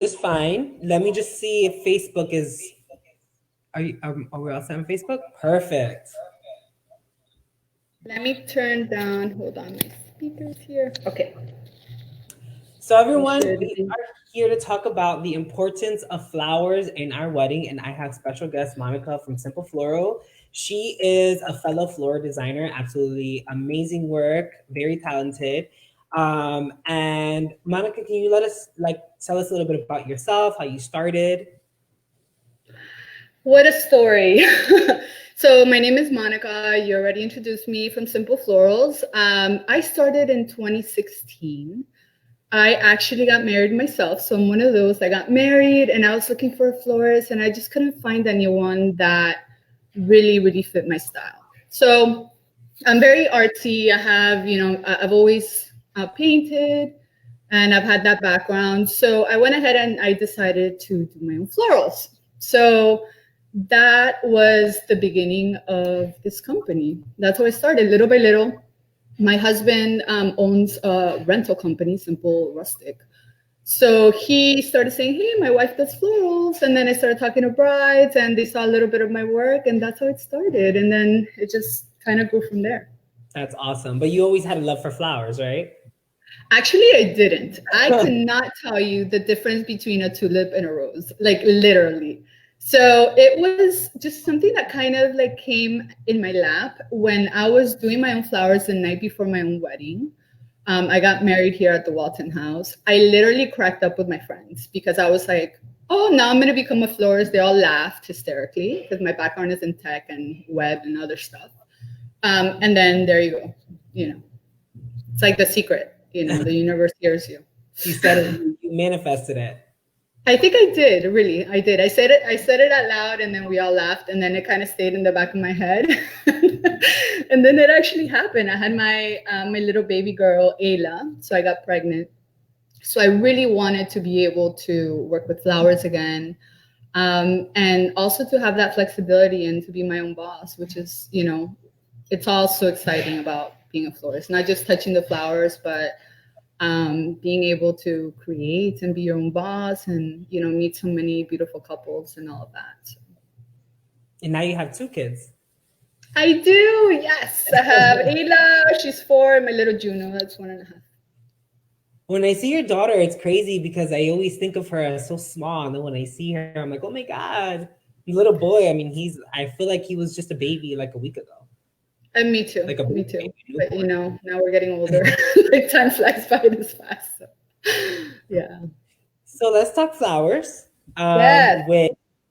It's fine. Let me just see if Facebook is. Are we all set on Facebook? Perfect. Let me turn down, hold on, my speakers here. Okay. So We everyone, should we be. are here to talk about the importance of flowers in our wedding, and I have special guest Monica from Simple Floral. She is a fellow floral designer, absolutely amazing work, very talented. And Monica, can you let us tell us a little bit about yourself, how you started? What a story. So, my name is Monica. You already introduced me from Simple Florals. I started in 2016. I actually got married myself. So, I'm one of those. I got married and I was looking for a florist and I just couldn't find anyone that really fit my style. So, I'm very artsy. I have, I've always painted and I've had that background. So I went ahead and I decided to do my own florals. So that was the beginning of this company. That's how I started little by little. My husband owns a rental company, Simple Rustic. So he started saying, "Hey, my wife does florals." And then I started talking to brides and they saw a little bit of my work and that's how it started. And then it just kind of grew from there. That's awesome. But you always had a love for flowers, right? Actually, I didn't. I could not tell you the difference between a tulip and a rose, like literally. So it was just something that kind of like came in my lap when I was doing my own flowers the night before my own wedding. I got married here at the Walton House. I literally cracked up with my friends because I was like, oh, now I'm going to become a florist. They all laughed hysterically because my background is in tech and web and other stuff. And then there you go. You know, it's like the secret, the universe hears you. You said it, you manifested it. I think I did, really. I did. I said it out loud and then we all laughed and then it kind of stayed in the back of my head. And then it actually happened. I had my little baby girl, Ayla, so I got pregnant. So I really wanted to be able to work with flowers again. And also to have that flexibility and to be my own boss, which is, it's all so exciting about being a florist, not just touching the flowers, but being able to create and be your own boss and meet so many beautiful couples and all of that. So And now you have two kids. I do, yes. I have Ayla, she's 4, and my little Juno, that's 1.5. When I see your daughter, it's crazy because I always think of her as so small. And then when I see her, I'm like, oh my God, little boy. I mean, I feel like he was just a baby like a week ago. And me too, Like a me baby too. But newborn. now we're getting older. Like time flies by this fast. So. Yeah. So let's talk flowers. Yes.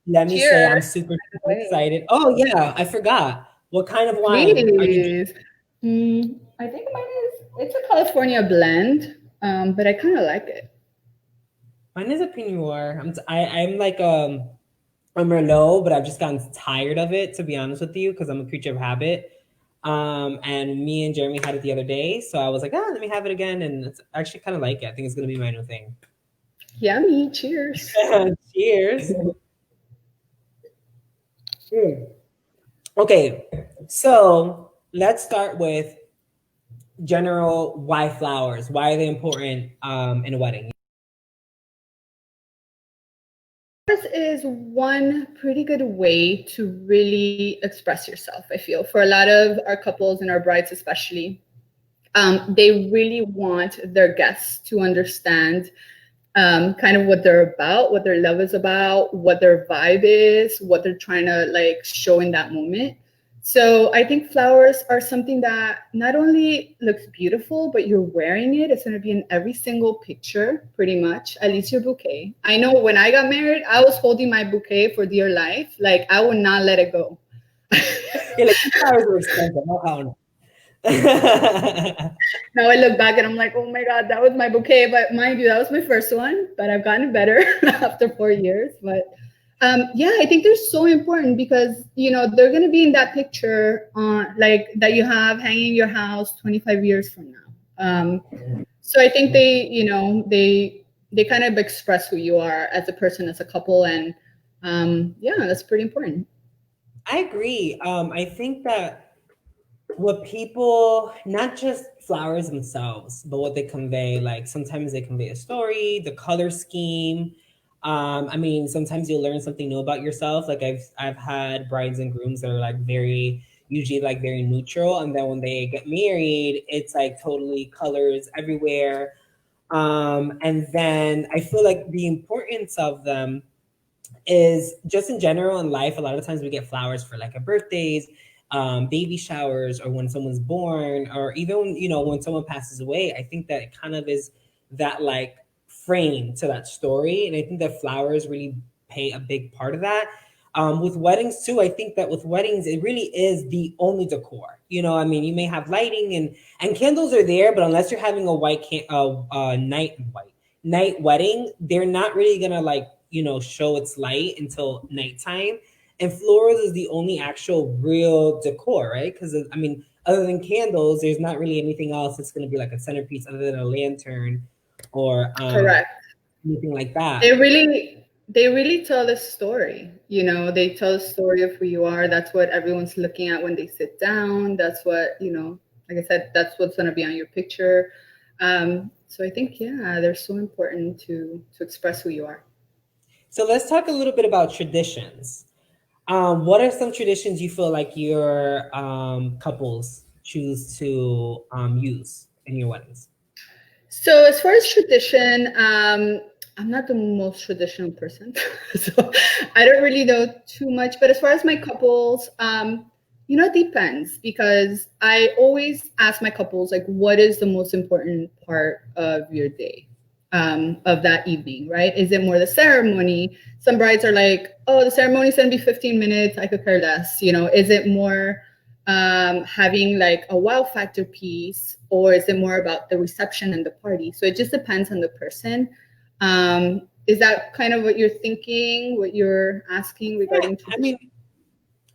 Let me say I'm Cheers. super, super Wait. excited. Oh yeah, I forgot. What kind of wine are you drinking? Please. I think mine it's a California blend, but I kind of like it. Mine is a Pinot Noir. I'm like a Merlot, but I've just gotten tired of it, to be honest with you, because I'm a creature of habit. And me and Jeremy had it the other day, so I was like, let me have it again, and it's actually kind of like it. I think it's gonna be my new thing. Yummy. Cheers. Cheers. Mm. Okay, so let's start with general why flowers. Why are they important in a wedding? This is one pretty good way to really express yourself, I feel, for a lot of our couples and our brides, especially. They really want their guests to understand kind of what they're about, what their love is about, what their vibe is, what they're trying to like show in that moment. So I think flowers are something that not only looks beautiful, but you're wearing it. It's going to be in every single picture, pretty much, at least your bouquet. I know when I got married, I was holding my bouquet for dear life. Like I would not let it go. You're like, these flowers are expensive. Oh, Now I look back and I'm like, oh my God, that was my bouquet. But mind you, that was my first one, but I've gotten better after 4 years. But yeah, I think they're so important because, they're going to be in that picture like that you have hanging in your house 25 years from now. So I think they kind of express who you are as a person, as a couple. And yeah, that's pretty important. I agree. I think that what people, not just flowers themselves, but what they convey, like sometimes they convey a story, the color scheme. I mean, sometimes you'll learn something new about yourself. Like I've had brides and grooms that are like very usually like very neutral, and then when they get married, it's like totally colors everywhere. And then I feel like the importance of them is just in general in life. A lot of times we get flowers for like a birthdays, baby showers, or when someone's born, or even when someone passes away. I think that it kind of is that like frame to that story, and I think that flowers really play a big part of that. With weddings too, I think that with weddings it really is the only decor. I mean, you may have lighting and candles are there, but unless you're having a night wedding, they're not really gonna like show its light until nighttime. And florals is the only actual real decor, right? Because I mean, other than candles, there's not really anything else that's gonna be like a centerpiece other than a lantern or Correct. anything like that. They really tell the story. They tell the story of who you are. That's what everyone's looking at when they sit down. That's what, like I said, that's what's going to be on your picture. So I think, yeah, they're so important to express who you are. So let's talk a little bit about traditions. What are some traditions you feel like your couples choose to use in your weddings? So as far as tradition, I'm not the most traditional person, so I don't really know too much. But as far as my couples, it depends, because I always ask my couples, like, what is the most important part of your day, of that evening, right? Is it more the ceremony? Some brides are like, oh, the ceremony is going to be 15 minutes. I could care less. Is it more having like a wow factor piece, or is it more about the reception and the party? So it just depends on the person. Is that kind of what you're thinking, what you're asking Yeah, regarding I tradition? mean,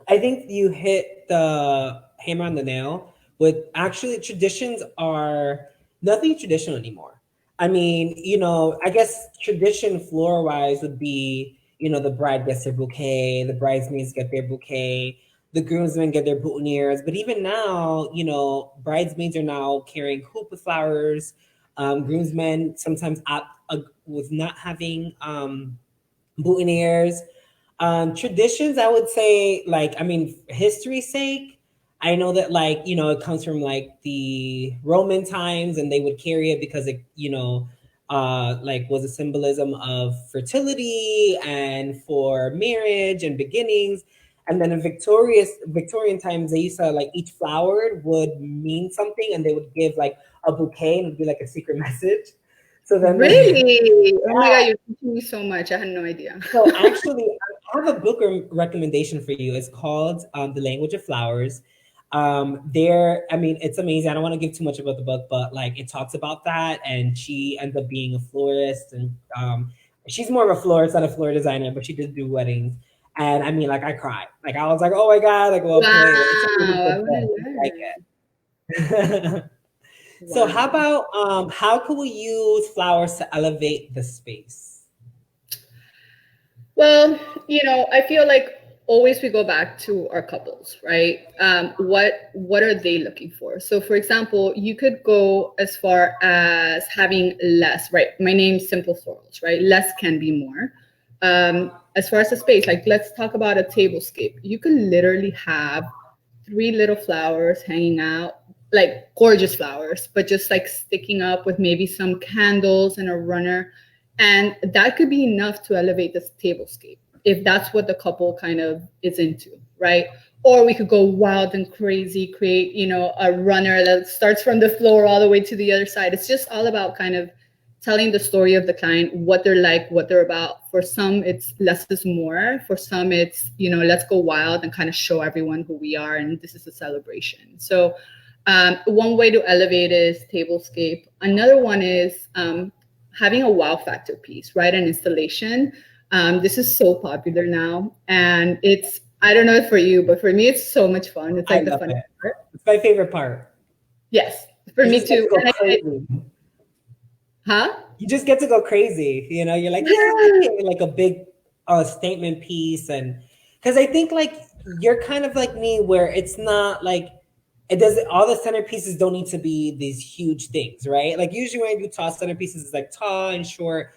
I think you hit the hammer on the nail. With actually, traditions are nothing traditional anymore. I mean, I guess tradition floor wise would be, the bride gets their bouquet, the bridesmaids get their bouquet, the groomsmen get their boutonnieres. But even now, bridesmaids are now carrying hoop with flowers. Groomsmen sometimes opt with not having boutonnieres. Traditions, I would say, like, I mean, history's sake, I know that, like, it comes from like the Roman times, and they would carry it because it, like was a symbolism of fertility and for marriage and beginnings. And then in Victorian times, they used to like each flower would mean something, and they would give like a bouquet, and it would be like a secret message. So then they, Really? Oh my God, you're teaching me so much. I had no idea. So actually, I have a book recommendation for you. It's called "The Language of Flowers." I mean, it's amazing. I don't want to give too much about the book, but like it talks about that, and she ends up being a florist, and she's more of a florist, not a floor designer, but she did do weddings. And I mean, like I cried. Like I was like, "Oh my god!" Like well played. It's a really Wow, I good want book. to You learn. like it. So how Wow. about how can we use flowers to elevate the space? Well, I feel like always we go back to our couples, right? What are they looking for? So, for example, you could go as far as having less, right? My name's Simple Florals, right? Less can be more. As far as the space, like let's talk about a tablescape. You could literally have three little flowers hanging out, like gorgeous flowers, but just like sticking up with maybe some candles and a runner. And that could be enough to elevate this tablescape if that's what the couple kind of is into, right? Or we could go wild and crazy, create, a runner that starts from the floor all the way to the other side. It's just all about kind of telling the story of the client, what they're like, what they're about. For some, it's less is more. For some, it's, let's go wild and kind of show everyone who we are. And this is a celebration. So one way to elevate is tablescape. Another one is having a wow factor piece, right? An installation. This is so popular now. And I don't know for you, but for me, it's so much fun. It's I like the love fun it. part. It's my favorite part. Yes, for You me just get to too. go And crazy. huh? You just get to go crazy. You're like, yay, like a big statement piece. And because I think like you're kind of like me, where it's not like it doesn't, all the centerpieces don't need to be these huge things, right? Like usually when I do tall centerpieces, it's like tall and short.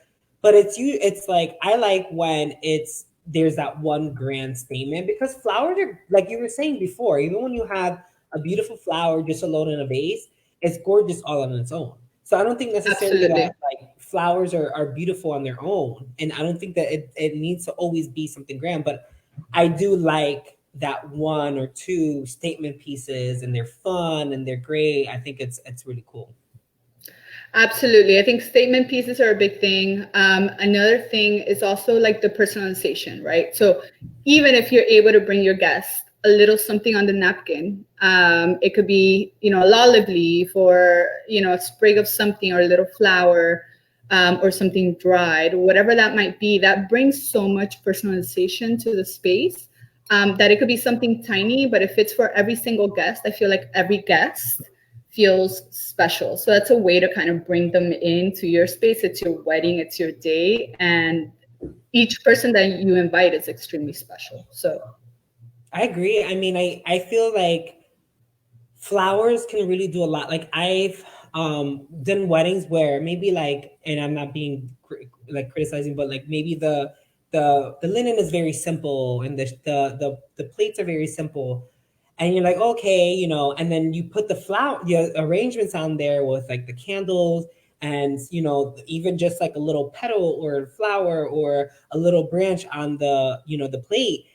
but it's like I like when it's there's that one grand statement, because flowers are like you were saying before, even when you have a beautiful flower just alone in a vase, it's gorgeous all on its own. So I don't think necessarily that Absolutely. like flowers are beautiful on their own. And I don't think that it needs to always be something grand, but I do like that one or two statement pieces, and they're fun and they're great. I think it's really cool. Absolutely. I think statement pieces are a big thing. Another thing is also like the personalization, right? So even if you're able to bring your guest a little something on the napkin, it could be, a olive leaf or, a sprig of something or a little flower, or something dried, whatever that might be, that brings so much personalization to the space, that it could be something tiny, but if it's for every single guest, I feel like every guest feels special. So that's a way to kind of bring them into your space. It's your wedding, it's your day, and each person that you invite is extremely special. So I agree. I mean, I feel like flowers can really do a lot. Like I've done weddings where maybe like, and I'm not being like criticizing, but like maybe the linen is very simple, and the plates are very simple, and you're like, okay, and then you put the arrangements on there with like the candles, and even just like a little petal or flower or a little branch on the plate,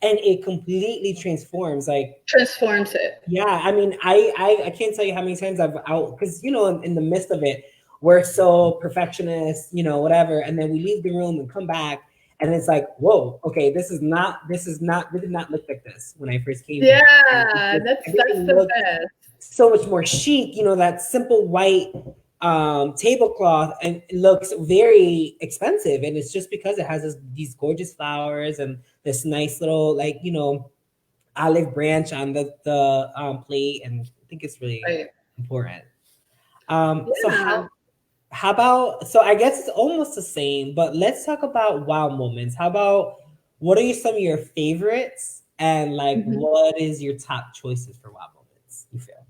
and it completely transforms. Like, transforms it. yeah, I mean, I can't tell you how many times I've out, because in the midst of it, we're so perfectionist, whatever, and then we leave the room and come back, and it's like, whoa, okay, this did not look like this when I first came here. And it's Yeah, just, that's everything the looks best. so much more chic. That simple white tablecloth, and it looks very expensive, and it's just because it has these gorgeous flowers and this nice little, like, olive branch on the plate, and I think it's really Right. important. So Yeah. how about, so I guess it's almost the same, but let's talk about wow moments. How about, what are some of your favorites, and like Mhm. what is your top choices for wow moments you feel?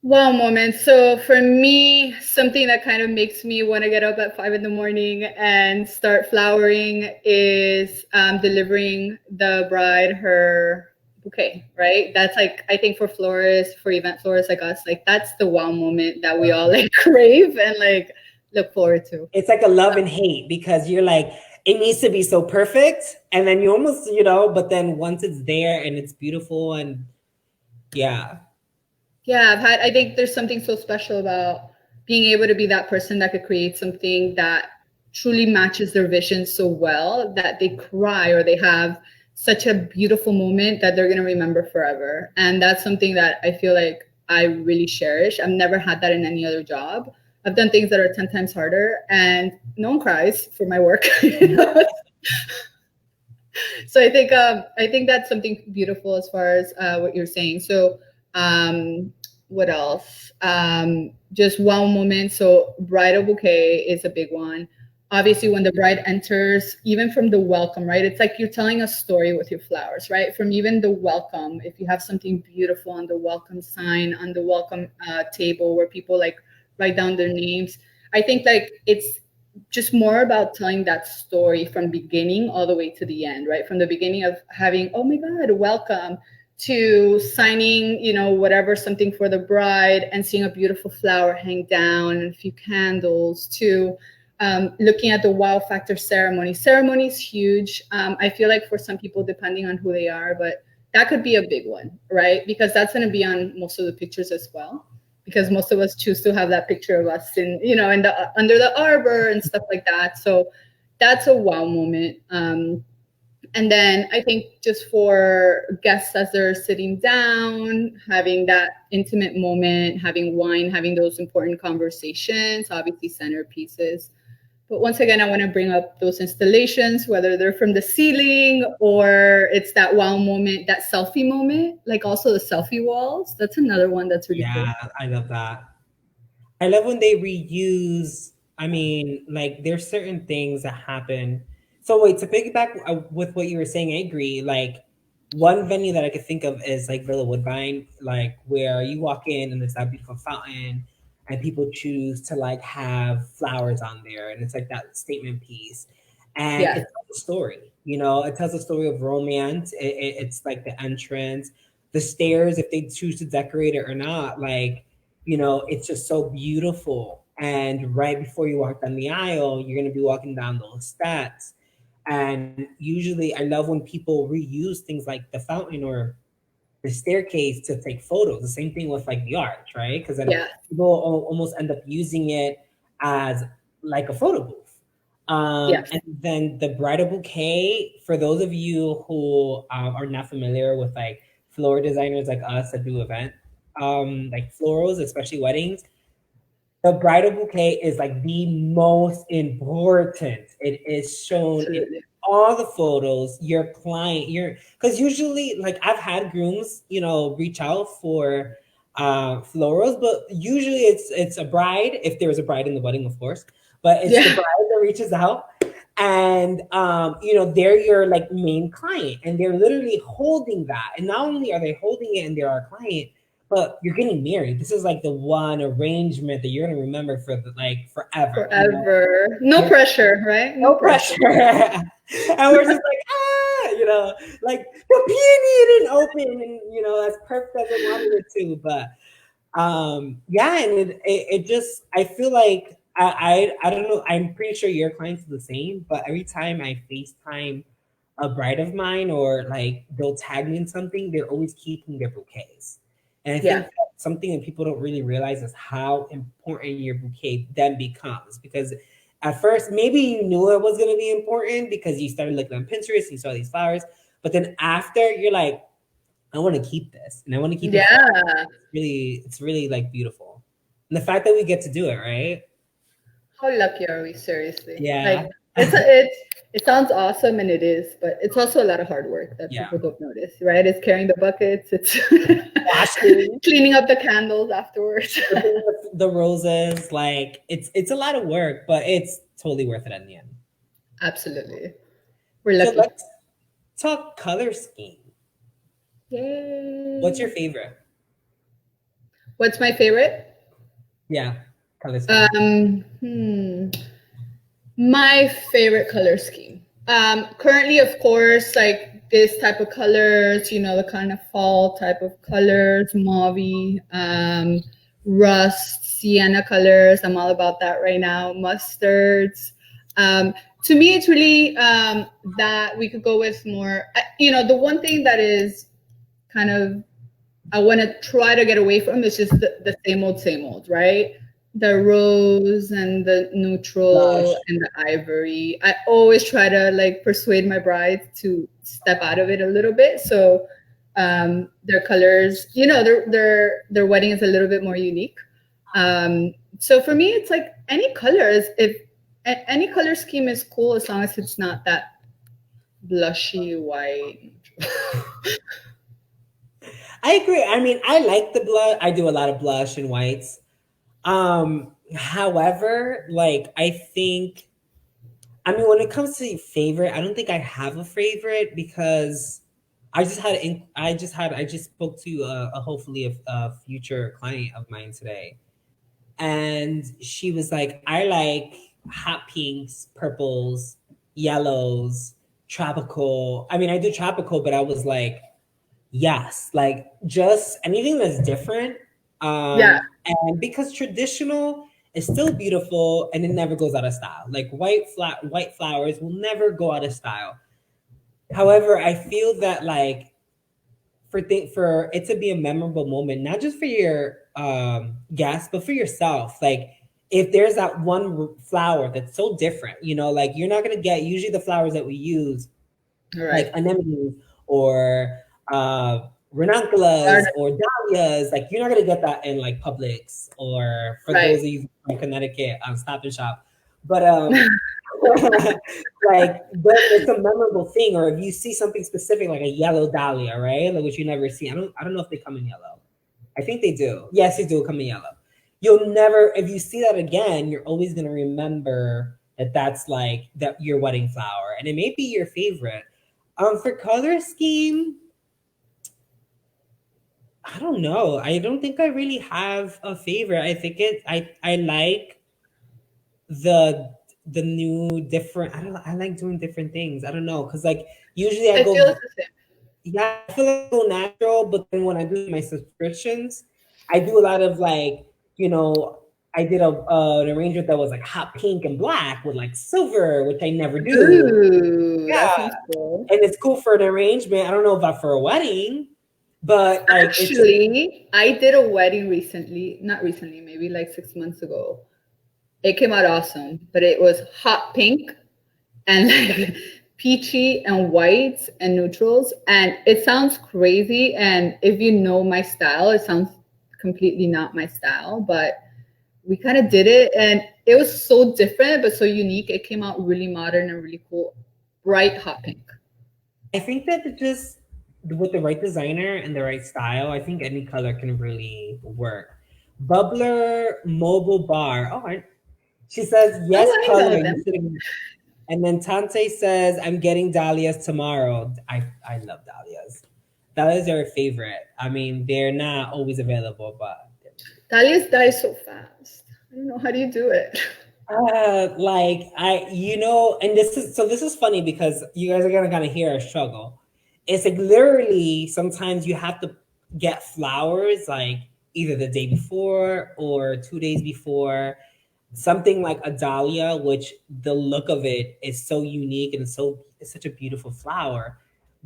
Wow, moments. So for me, something that kind of makes me want to get up at 5 in the morning and start flowering is delivering the bride her bouquet, right? That's like, I think for florists, for event florists like us, like that's the wow moment that we all like crave and like look forward to. It's like a love and hate, because you're like, it needs to be so perfect, and then you almost, but then once it's there and it's beautiful, and yeah. Yeah, I think there's something so special about being able to be that person that could create something that truly matches their vision so well that they cry or they have such a beautiful moment that they're going to remember forever. And that's something that I feel like I really cherish. I've never had that in any other job. I've done things that are 10 times harder and no one cries for my work. So I think that's something beautiful as far as what you're saying. So what else? Just wow moment. So bridal bouquet is a big one. Obviously, when the bride enters, even from the welcome, right? It's like you're telling a story with your flowers, right? From even the welcome, if you have something beautiful on the welcome sign, on the welcome table where people like write down their names, I think like it's just more about telling that story from beginning all the way to the end, right? From the beginning of having, oh my God, welcome, to signing, whatever, something for the bride and seeing a beautiful flower hang down and a few candles, to looking at the wow factor ceremony. Ceremony is huge. I feel like for some people, depending on who they are, but that could be a big one, right? Because that's going to be on most of the pictures as well, because most of us choose to have that picture of us in the under the arbor and stuff like that. So that's a wow moment. And then I think just for guests as they're sitting down, having that intimate moment, having wine, having those important conversations, obviously centerpieces. But once again, I want to bring up those installations, whether they're from the ceiling or it's that wow moment, that selfie moment, like also the selfie walls. That's another one that's really cool. Yeah, I love that. I love when they reuse. I mean, like, there's certain things that happen. So wait, to piggyback with what you were saying, I agree. Like, one venue that I could think of is like Villa Woodbine, like where you walk in and there's that beautiful fountain, and people choose to like have flowers on there, and it's like that statement piece, and Yes, it tells a story. It tells a story of romance. It's like the entrance, the stairs, if they choose to decorate it or not. Like, it's just so beautiful. And right before you walk down the aisle, you're gonna be walking down those steps. And usually, I love when people reuse things like the fountain or the staircase to take photos. The same thing with like the arch, right? Because then yes, people almost end up using it as like a photo booth. yes, And then the bridal bouquet, for those of you who are not familiar with like floral designers like us that do event like florals, especially weddings, the bridal bouquet is like the most important. It is shown in absolutely. all the photos. Your client, because usually, like I've had grooms, reach out for florals, but usually it's a bride, if there's a bride in the wedding, of course. But it's the Yeah, bride that reaches out, and they're your like main client, and they're literally holding that. And not only are they holding it and they're our client, but you're getting married. This is like the one arrangement that you're gonna remember for like forever. forever. No You're pressure, right? No no pressure. pressure, and we're just like like the peony didn't open, and that's perfect as I wanted it to. But yeah, and it just I feel like I don't know. I'm pretty sure your clients are the same, but every time I FaceTime a bride of mine or like they'll tag me in something, they're always keeping their bouquets. And I think Yeah, that's something that people don't really realize is how important your bouquet then becomes. Because at first, maybe you knew it was going to be important because you started looking on Pinterest, you saw these flowers, but then after you're like, I want to keep this and I want to keep it forever. yeah. It's really like beautiful. And the fact that we get to do it, right? How lucky are we, seriously? Like, Yeah. it sounds awesome, and it is, but it's also a lot of hard work that Yeah. people don't notice, right? It's carrying the buckets, it's Washing, cleaning up the candles afterwards. flipping the roses, like it's a lot of work, but it's totally worth it in the end. Absolutely. We're So lucky. let's talk color scheme. What's your Yay. favorite? What's my favorite? Yeah, color scheme. Hmm. My favorite color scheme. Currently, of course, like this type of colors, the kind of fall type of colors, mauve, rust, sienna colors. I'm all about that right now. Mustards. Um, to me, it's really that we could go with more. The one thing that is kind of I want to try to get away from is just the same old, right? The rose and the neutral Blush. and the ivory. I always try to like persuade my brides to step out of it a little bit. So their colors, their wedding is a little bit more unique. So for me, it's like any colors. If any color scheme is cool as long as it's not that blushy white. I agree. I mean, I like the blush. I do a lot of blush and whites. However, like I mean, when it comes to favorite, I don't think I have a favorite because I just spoke to hopefully a future client of mine today, and she was like, I like hot pinks, purples, yellows, tropical. I mean, I do tropical, but I was like, yes, like just anything that's different. Yeah, And because traditional is still beautiful and it never goes out of style. Like white flowers will never go out of style. However, I feel that like for it to be a memorable moment, not just for your guests, but for yourself. Like if there's that one flower that's so different, like you're not gonna get usually the flowers that we use all like right. anemones or ranunculus or dahlias. Like you're not gonna get that in like Publix or for Right. those of you from Connecticut Stop and Shop. But it's a memorable thing. Or if you see something specific like a yellow dahlia, right? Like which you never see. I don't know if they come in yellow. I think they do. Yes, they do come in yellow. You'll never, if you see that again, you're always gonna remember that that's like that your wedding flower, and it may be your favorite. For color scheme, I don't know. I don't think I really have a favorite. I think I like the the new different. I don't know. I like doing different things. I don't know because like usually I I feel go, it's the same. yeah, I feel like I go natural, but then when I do my subscriptions, I do a lot of like, you know, I did an arrangement that was like hot pink and black with like silver, which I never do. Ooh, that Yeah, sounds cool. and it's cool for an arrangement. I don't know about for a wedding, but like it's Actually, I did a wedding recently, not recently, maybe like 6 months ago. It came out awesome, but it was hot pink and like peachy and whites and neutrals. And it sounds crazy. And if you know my style, it sounds completely not my style, but we kind of did it and it was so different, but so unique. It came out really modern and really cool. Bright hot pink. I think that it just with the right designer and the right style, I think any color can really work. Bubbler Mobile Bar. Oh, she says Oh, yes, I color. know You them. should have. And then Tante says, I'm getting dahlias tomorrow. I love dahlias. Dahlias are a favorite. I mean, they're not always available, but Dahlias die so fast. I don't know how do you do it. like and this is funny because you guys are gonna kind of hear a struggle. It's like literally sometimes you have to get flowers like either the day before or 2 days before. Something like a dahlia, which the look of it is so unique and it's such a beautiful flower,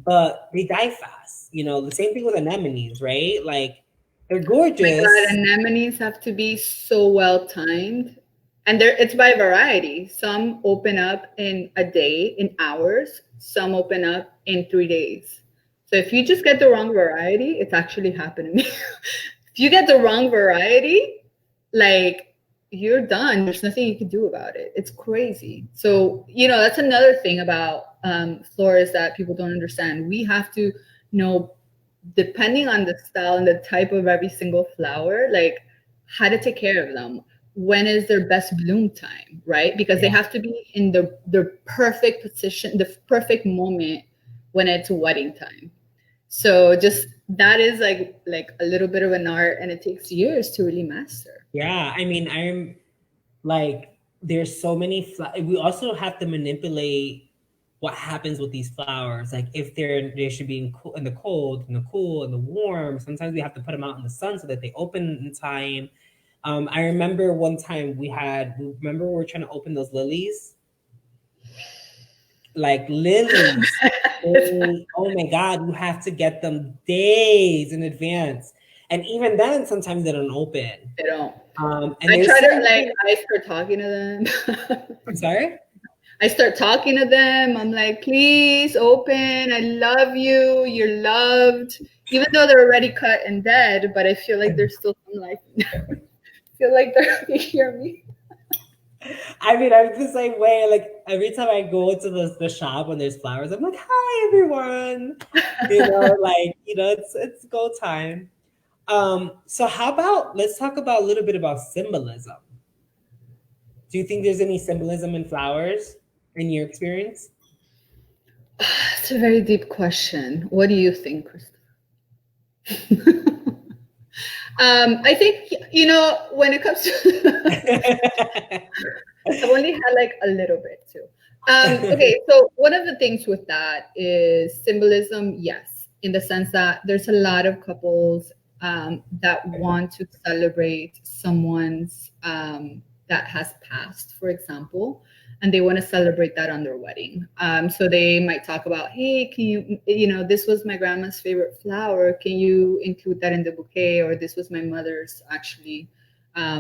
but they die fast. The same thing with anemones, right? Like they're My God, gorgeous. anemones have to be so well timed. And it's by variety. Some open up in a day, in hours. Some open up in 3 days. So if you just get the wrong variety, it's actually happened to me. If you get the wrong variety, like you're done. There's nothing you can do about it. It's crazy. So, that's another thing about florists that people don't understand. We have to know, depending on the style and the type of every single flower, like how to take care of them. When is their best bloom time, right? Because they Yeah, have to be in the perfect position, the perfect moment when it's wedding time. So just that is like a little bit of an art, and it takes years to really master. yeah. I mean, I'm like there's so many we also have to manipulate what happens with these flowers. Like if they should be in the cold, in the cool, in the warm. Sometimes we have to put them out in the sun so that they open in time. I remember one time remember we were trying to open those lilies, like lilies. Oh my God, you have to get them days in advance. And even then, sometimes they don't open. They don't. And I there's try to certain things. I start talking to them. I'm sorry? I start talking to them. I'm like, please open. I love you. You're loved. Even though they're already cut and dead, but I feel like there's still some life. I feel like they hear me. I mean, I'm the same way. Like every time I go to the shop when there's flowers, I'm like, "Hi, everyone!" It's go time. So how about let's talk about a little bit about symbolism. Do you think there's any symbolism in flowers in your experience? It's a very deep question. What do you think, Krista? I think, when it comes to, I've only had like a little bit too. Okay, so one of the things with that is symbolism, yes, in the sense that there's a lot of couples that want to celebrate someone's that has passed, for example, and they want to celebrate that on their wedding. So they might talk about, hey, can this was my grandma's favorite flower. Can you include that in the bouquet? Or this was my mother's actually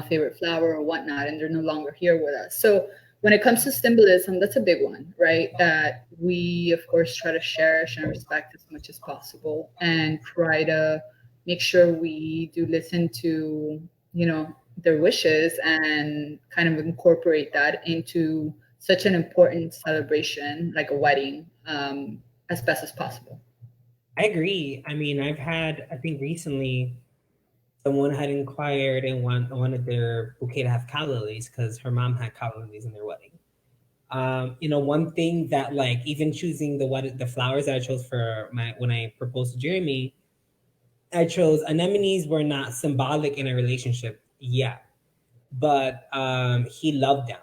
favorite flower or whatnot, and they're no longer here with us. So when it comes to symbolism, that's a big one, right? That we, of course, try to cherish and respect as much as possible and try to make sure we do listen to, their wishes and kind of incorporate that into such an important celebration like a wedding as best as possible. I agree. I mean, I think recently someone had inquired and wanted their bouquet to have calla lilies because her mom had calla lilies in their wedding. One thing that like even choosing the flowers that I chose for my when I proposed to Jeremy, I chose anemones were not symbolic in a relationship yet, but he loved them,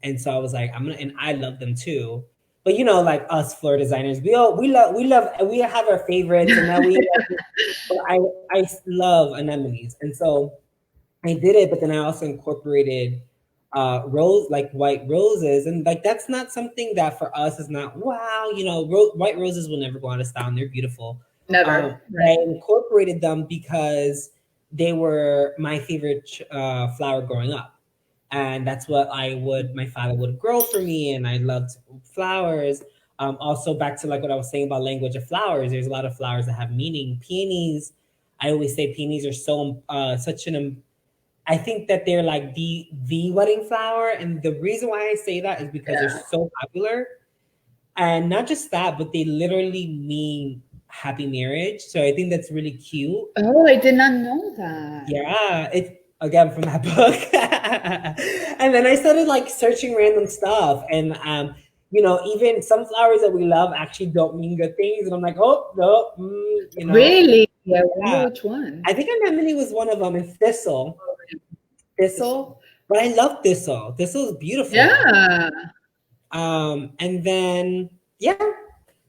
and so I was like, I'm gonna, and I love them too. But you know, like us floor designers, we have our favorites, and now we love. But I love anemones, and so I did it. But then I also incorporated rose, like white roses, and like that's not something that for us is not wow. You know, white roses will never go out of style, and they're beautiful. Never, But I right? incorporated them because they were my favorite flower growing up, and that's what my father would grow for me, and I loved flowers. Also, back to like what I was saying about language of flowers, there's a lot of flowers that have meaning. Peonies, I always say peonies are so such an I think that they're like the wedding flower, and the reason why I say that is because they're Yeah. so popular, and not just that, but they literally mean happy marriage. So I think that's really cute. Oh, I did not know that. Yeah, it's again from that book. And then I started like searching random stuff, and you know, even some flowers that we love actually don't mean good things, and I'm like, oh no, you know, Really? Yeah, I wonder yeah. which one. I think anemone was one of them, and thistle, but I love thistle. Thistle is beautiful. Yeah. And then yeah.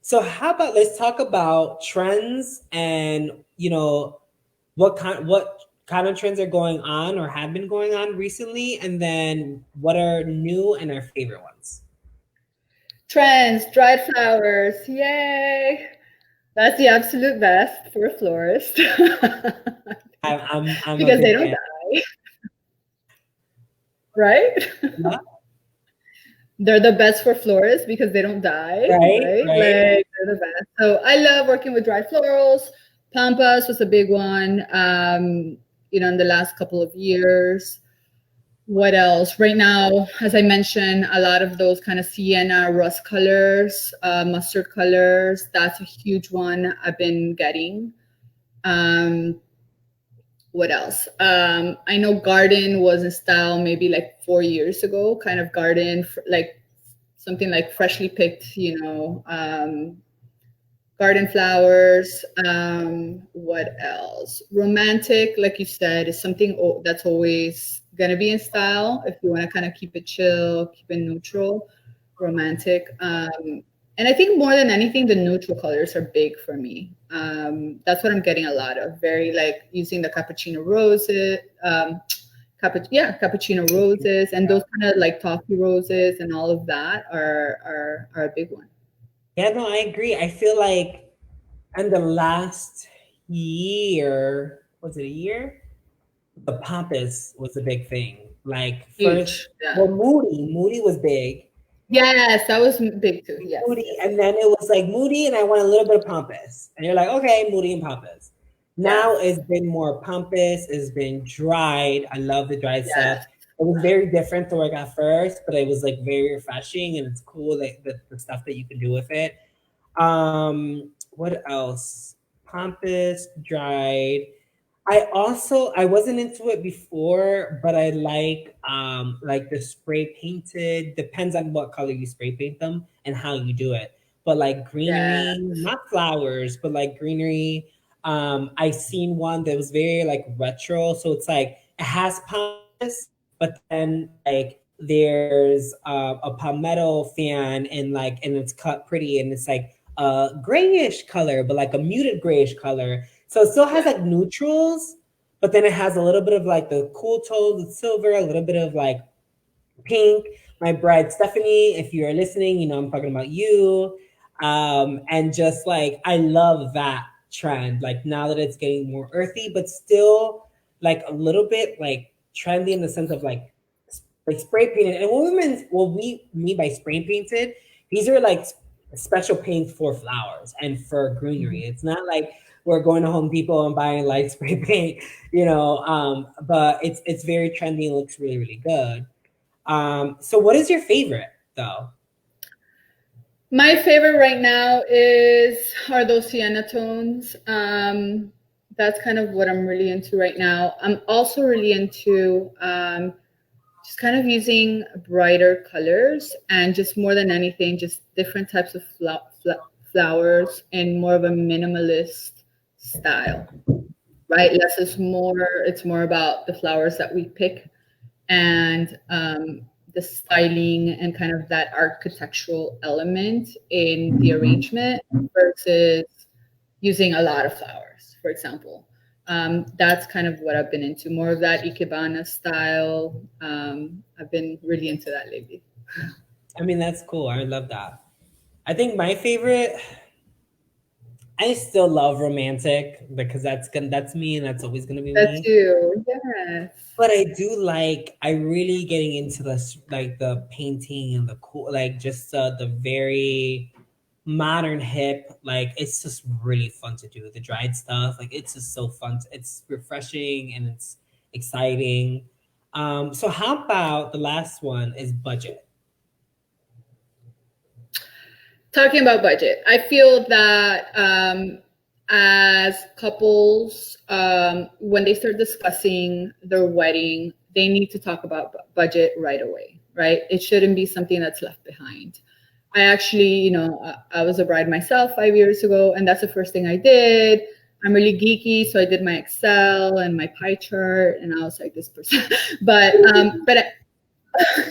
So how about let's talk about trends and you know what kind of trends are going on or have been going on recently, and then what are new and our favorite ones. Trends, dried flowers. Yay. That's the absolute best for a florist. I'm a Because big they don't fan. die, right? Yeah, They're the best for florists because they don't die, right, right? right. Like they're the best. So I love working with dried florals. Pampas was a big one, in the last couple of years. What else? Right now, as I mentioned, a lot of those kind of sienna rust colors, mustard colors. That's a huge one I've been getting. Um, what else? I know garden was in style maybe like 4 years ago, kind of garden, like something like freshly picked, garden flowers. What else? Romantic, like you said, is something that's always going to be in style if you want to kind of keep it chill, keep it neutral. Romantic. And I think more than anything, the neutral colors are big for me. That's what I'm getting a lot of. Very like using the cappuccino roses, cappuccino roses, and those kind of like toffee roses and all of that are a big one. Yeah, no, I agree. I feel like in the last year, was it a year? The Pampas was a big thing. Like first, Huge. Yeah. well, Moody was big, Yes, that was big too. Yes, Moody, yes, and then it was like Moody, and I want a little bit of Pampas, and you're like, okay, Moody and Pampas. yes, Now it's been more Pampas. It's been dried. I love the dried stuff. yes. It was very different to work at first, but it was like very refreshing, and it's cool that the stuff that you can do with it. What else? Pampas, dried. I wasn't into it before, but I like the spray painted, depends on what color you spray paint them and how you do it. But like Yeah, greenery, not flowers, but like greenery. I seen one that was very like retro, so it's like it has palms, but then like there's a palmetto fan and it's cut pretty and it's like a grayish color, but like a muted grayish color, so it still has yeah, like neutrals, but then it has a little bit of like the cool tones with silver, a little bit of like pink. My bride Stephanie, if you're listening, you know I'm talking about you. And just like I love that trend. Like now that it's getting more earthy, but still like a little bit like trendy in the sense of like spray painted. And what we mean by spray painted, these are like special paints for flowers and for greenery. mhm. It's not like we're going to Home Depot and buying light spray paint, you know. But it's very trendy and looks really really good. So what is your favorite though? My favorite right now are those sienna tones. That's kind of what I'm really into right now. I'm also really into just kind of using brighter colors and just more than anything, just different types of flowers in more of a minimalist style. right? Less is more. It's more about the flowers that we pick and the styling and kind of that architectural element in the arrangement versus using a lot of flowers, for example. That's kind of what I've been into, more of that Ikebana style. I've been really into that lately. I mean, that's cool. I love that. I think my favorite, I still love romantic because that's me and that's always gonna be That's me. you. Yes. But I do like I really getting into this like the painting and the cool like just the very modern hip like it's just really fun to do the dried stuff like it's just so fun it's refreshing and it's exciting. So how about the last one is budget. Talking about budget, I feel that as couples, when they start discussing their wedding, they need to talk about budget right away, right? It shouldn't be something that's left behind. I actually, I was a bride myself 5 years ago, and that's the first thing I did. I'm really geeky, so I did my Excel and my pie chart, and I was like this person. But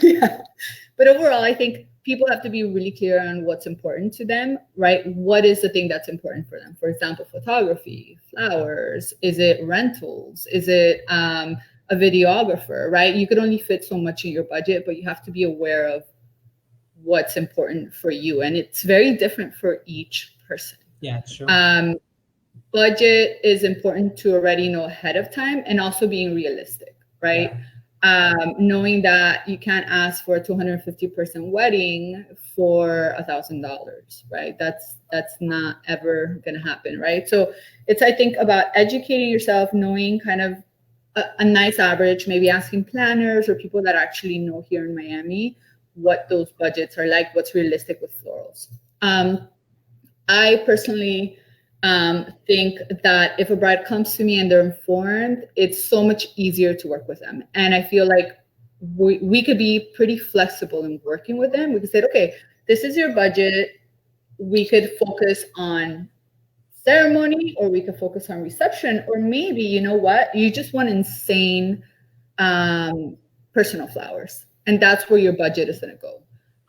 yeah. But overall, I think people have to be really clear on what's important to them, right? What is the thing that's important for them? For example, photography, flowers, is it rentals? Is it a videographer, right? You could only fit so much in your budget, but you have to be aware of what's important for you. And it's very different for each person. Yeah, sure. Budget is important to already know ahead of time and also being realistic, right? Yeah. Knowing that you can't ask for a 250-person wedding for $1,000, right? That's not ever going to happen, right? So it's, I think, about educating yourself, knowing kind of a nice average, maybe asking planners or people that actually know here in Miami what those budgets are like, what's realistic with florals. I personally think that if a bride comes to me and they're informed, it's so much easier to work with them. And I feel like we could be pretty flexible in working with them. We could say, okay, this is your budget. We could focus on ceremony, or we could focus on reception, or maybe, you know what, you just want insane personal flowers. And that's where your budget is going to go.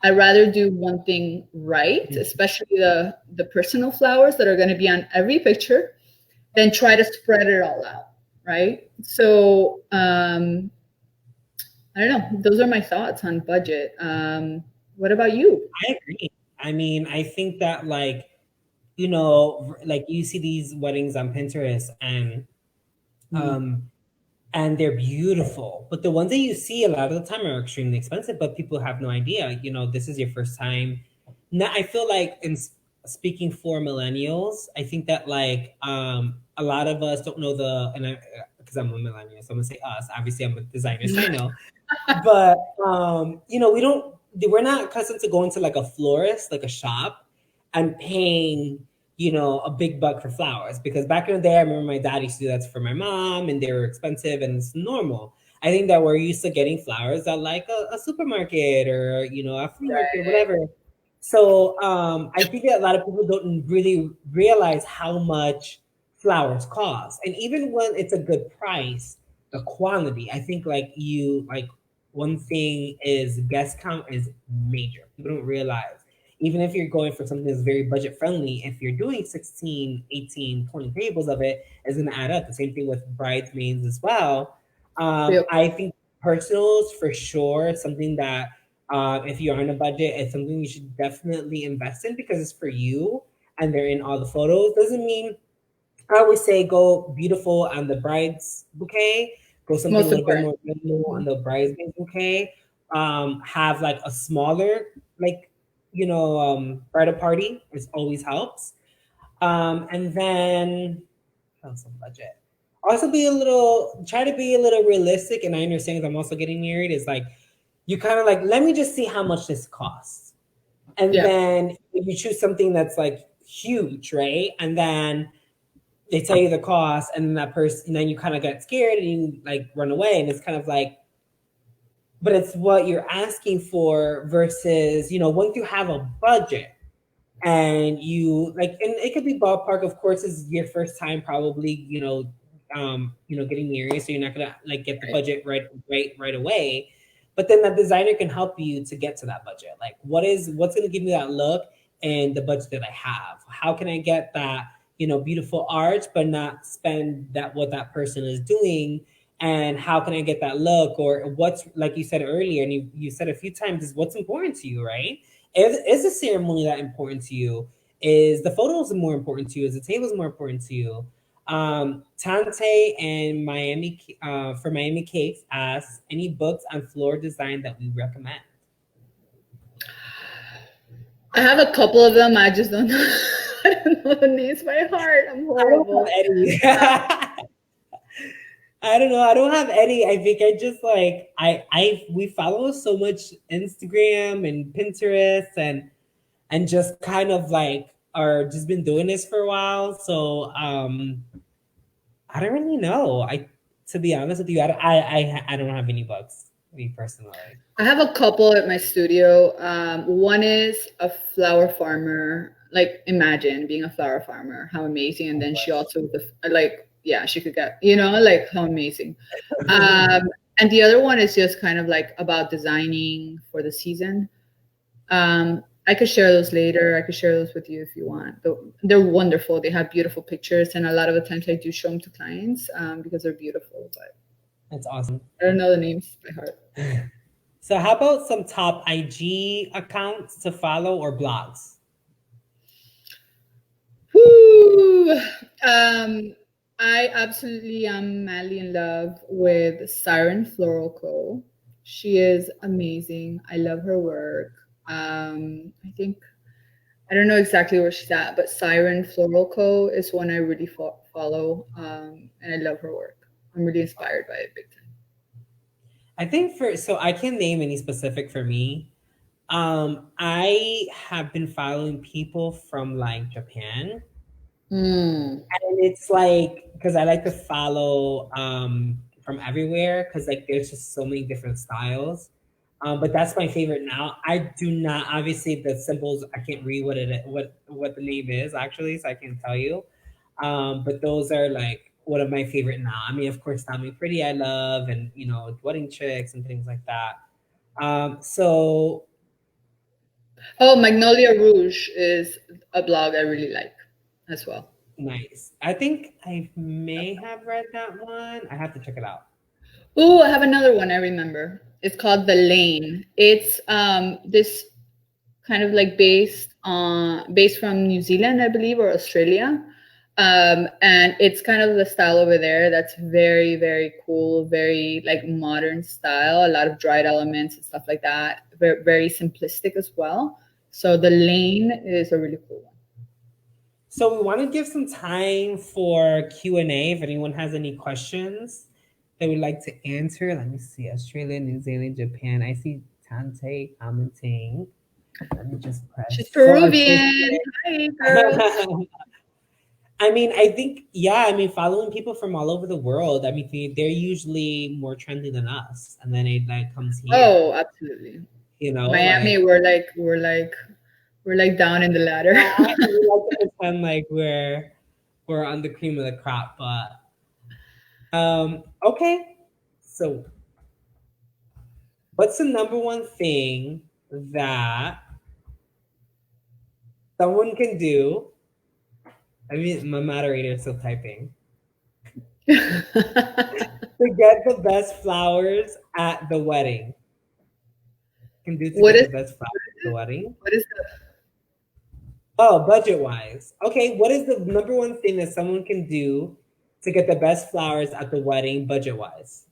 I'd rather do one thing right, especially the personal flowers that are going to be on every picture, than try to spread it all out, right? So I don't know. Those are my thoughts on budget. What about you? I agree. I mean, I think that you know, like you see these weddings on Pinterest and they're beautiful. But the ones that you see a lot of the time are extremely expensive, but people have no idea. You know, this is your first time. Now, I feel like speaking for millennials, I think that a lot of us don't know and I because I'm a millennial, so I'm gonna say us. Obviously, I'm a designer, so I know. But you know, we're not accustomed to going to like a florist, like a shop, and paying, you know, a big buck for flowers. Because back in the day, I remember my dad used to do that for my mom, and they were expensive, and it's normal. I think that we're used to getting flowers at like a supermarket or you know a flea market, Right. whatever. So I think that a lot of people don't really realize how much flowers cost, and even when it's a good price, the quantity. I think one thing is guest count is major. People don't realize. Even if you're going for something that's very budget friendly, if you're doing 16, 18, 20 tables of it, it's going to add up. The same thing with bridesmaids as well. Real. I think personals for sure, something that if you're on a budget, it's something you should definitely invest in because it's for you and they're in all the photos. Doesn't mean I always say go beautiful on the bride's bouquet, go something a Most little bit important. more minimal on the bridesmaid's bouquet. Have like a smaller, like, you know, bridal party, which always helps. And then on some budget. Also try to be a little realistic. And I understand because I'm also getting married, is like, you kind of like, let me just see how much this costs. And Yeah. then you choose something that's like huge, right? And then they tell you the cost, and then that person, and then you kind of get scared and you like run away, and it's kind of like, but it's what you're asking for versus, you know, once you have a budget and you like, and it could be ballpark, of course, is your first time, probably, you know, getting married, so you're not gonna like get the budget right away. But then that designer can help you to get to that budget. Like, what's gonna give me that look and the budget that I have? How can I get that, beautiful art, but not spend that what that person is doing? And how can I get that look? Or what's, like you said earlier, and you said a few times, is what's important to you, right? Is the ceremony that important to you? Is the photos more important to you? Is the tables more important to you? Tante and for Miami Cakes asks, any books on floor design that we recommend? I have a couple of them. I just don't know. I don't know the names by heart. I'm horrible. I don't have any. I don't know. I don't have any. I think I just like we follow so much Instagram and Pinterest and just kind of like are just been doing this for a while. So I don't really know. To be honest with you, I don't have any books, me personally. I have a couple at my studio. One is a flower farmer. Like, imagine being a flower farmer, how amazing! And then she also she could get, like, how amazing. And the other one is just kind of like about designing for the season. I could share those later. I could share those with you if you want. They're wonderful. They have beautiful pictures, and a lot of the times I do show them to clients because they're beautiful. But that's awesome. I don't know the names by heart. So, how about some top IG accounts to follow or blogs? Woo! I absolutely am madly in love with Siren Floral Co. She is amazing. I love her work. I think, I don't know exactly where she's at, but Siren Floral Co. is one I really follow, and I love her work. I'm really inspired by it big time. I think so I can't name any specific for me. I have been following people from like Japan. And it's like, because I like to follow from everywhere, because like there's just so many different styles. But that's my favorite now. I do not, obviously the symbols, I can't read what the name is actually, so I can't tell you. But those are like one of my favorite now. I mean, of course, Tell Me Pretty I love, and Wedding Chicks and things like that. So Magnolia Rouge is a blog I really like as well. Nice. I think I may have read that one. I have to check it out. Oh, I have another one I remember. It's called The Lane. It's this kind of like based from New Zealand, I believe, or Australia. And it's kind of the style over there that's very, very cool, very like modern style, a lot of dried elements and stuff like that. Very, very simplistic as well. So The Lane is a really cool one. So we want to give some time for Q&A if anyone has any questions they would like to answer. Let me see. Australia, New Zealand, Japan. I see Tante commenting. Let me just press. She's Peruvian. Hi, girl. I mean, I think, following people from all over the world, I mean, they're usually more trendy than us. And then it like comes here. Oh, absolutely. Miami, like, we're like down in the ladder. We like to pretend like we're on the cream of the crop, but okay. So what's the number one thing that someone can do? I mean, my moderator is still typing. To get the best flowers at the wedding. Can do to get the best flowers at the wedding. What is that? Oh, budget-wise. Okay, what is the number one thing that someone can do to get the best flowers at the wedding, budget-wise?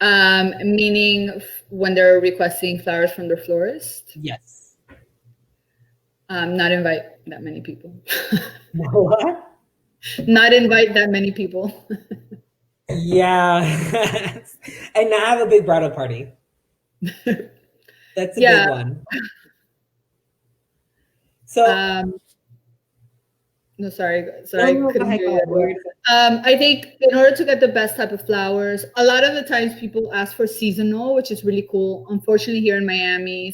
Meaning when they're requesting flowers from their florist? Yes. Not invite that many people. What? Not invite that many people. Yeah. And not have a big bridal party. That's a big one. So no, sorry. Couldn't hear you. I think in order to get the best type of flowers, a lot of the times people ask for seasonal, which is really cool. Unfortunately, here in Miami,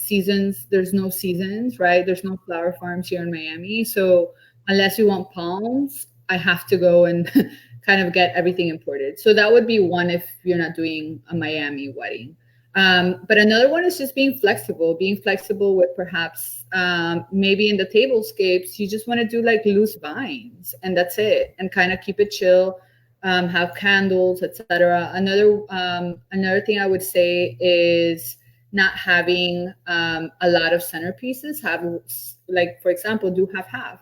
there's no seasons, right? There's no flower farms here in Miami. So unless you want palms, I have to go and kind of get everything imported. So that would be one if you're not doing a Miami wedding. But another one is just being flexible with perhaps maybe in the tablescapes, you just want to do like loose vines and that's it, and kind of keep it chill, have candles, etc. Another thing I would say is not having a lot of centerpieces. Have, like, for example, do have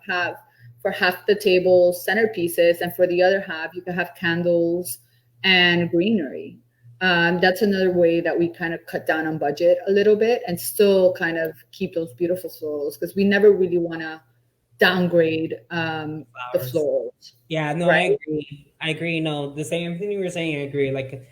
for half the table centerpieces, and for the other half you can have candles and greenery. That's another way that we kind of cut down on budget a little bit and still kind of keep those beautiful florals, because we never really want to downgrade the Flowers. florals, Yeah, no, I right? agree. I agree. No, the same thing you were saying, I agree. Like,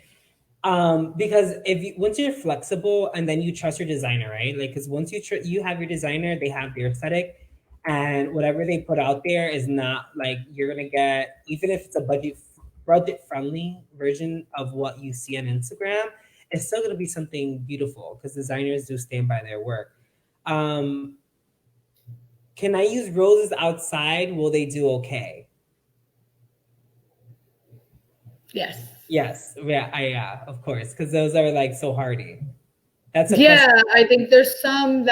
because once you're flexible and then you trust your designer, right? Like, because once you have your designer, they have their aesthetic, and whatever they put out there is not like you're gonna get, even if it's a budget friendly version of what you see on Instagram, it's still gonna be something beautiful because designers do stand by their work. Um, can I use roses outside? Will they do okay? Yes. Yes, yeah, yeah, of course, because those are like so hardy. That's a question. Yeah, I think there's some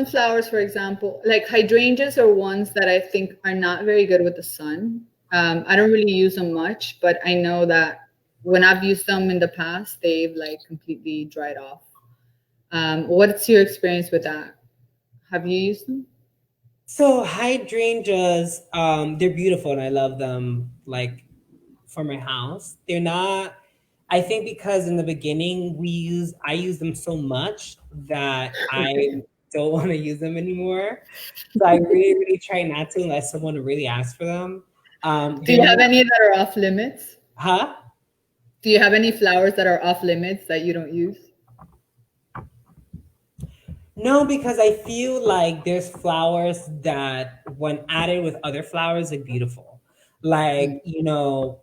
flowers, for example, like hydrangeas are ones that I think are not very good with the sun. I don't really use them much, but I know that when I've used them in the past, they've like completely dried off. What's your experience with that? Have you used them? So hydrangeas, they're beautiful and I love them. Like for my house, they're not. I think because in the beginning I use them so much that I don't want to use them anymore. So I really, really try not to unless someone really asks for them. Do They're you have not, any that are off limits? huh? Do you have any flowers that are off limits that you don't use? No, because I feel like there's flowers that, when added with other flowers, are beautiful. Mm,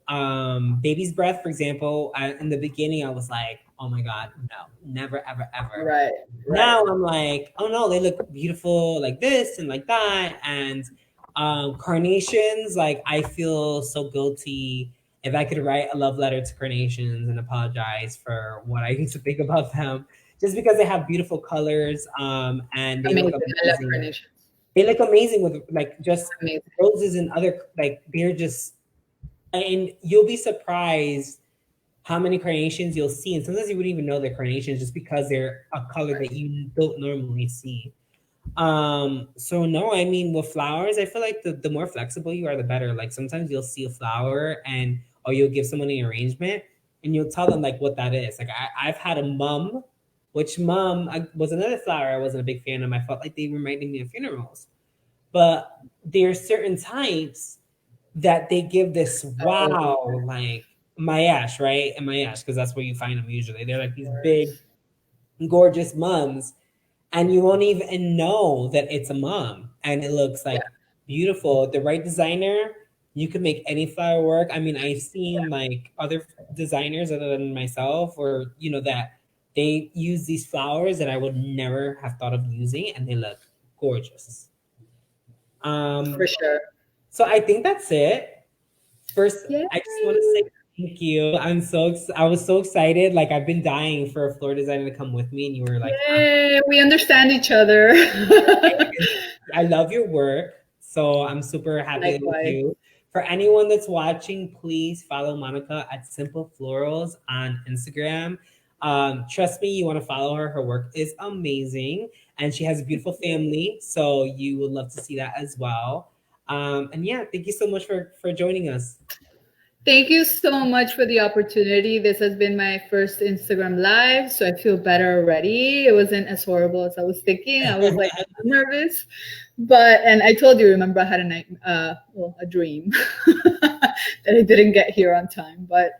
Like, baby's breath, for example. In the beginning, I was like, oh my God, no, never, ever, ever. right, right. Now I'm like, oh no, they look beautiful like this and like that. And carnations, like, I feel so guilty. If I could write a love letter to carnations and apologize for what I used to think about them, just because they have beautiful colors, and they look Amazing. I love amazing. carnations. They look amazing with like just Amazing. roses and other, like, they're just, and you'll be surprised how many carnations you'll see, and sometimes you wouldn't even know they're carnations just because they're a color that you don't normally see. So no, I mean, with flowers, I feel like the more flexible you are, the better. Like sometimes you'll see a flower and, or you'll give someone an arrangement and you'll tell them like what that is. Like I've had a mum, which was another flower I wasn't a big fan of. I felt like they reminded me of funerals. But there are certain types that they give this Oh, wow, like Mayash, right? And Mayash, because that's where you find them usually. They're like these big, gorgeous mums, and you won't even know that it's a mom, and it looks yeah. like beautiful. The right designer, you can make any flower work. I mean, I've seen like other designers other than myself, or that they use these flowers that I would never have thought of using, and they look gorgeous. For um sure. so I think that's it. First, Yay. I just want to say thank you. I was so excited. Like, I've been dying for a floor designer to come with me, and you were like, Yay. We understand each other. I love your work. So I'm super happy with Likewise. you. For anyone that's watching, please follow Monica at Simple Florals on Instagram. Trust me, you want to follow her. Her work is amazing, and she has a beautiful family. So you would love to see that as well. And yeah, thank you so much for joining us. Thank you so much for the opportunity. This has been my first Instagram live, so I feel better already. It wasn't as horrible as I was thinking. I was like nervous, and I told you, remember, I had a dream that I didn't get here on time. But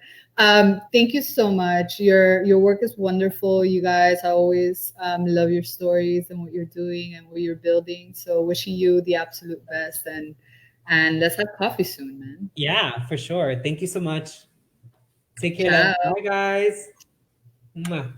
thank you so much. Your work is wonderful, you guys. I always love your stories and what you're doing and what you're building. So wishing you the absolute best, and let's have coffee soon, man. Yeah, for sure. Thank you so much. Take care, love. Ciao. Bye, guys. Mwah.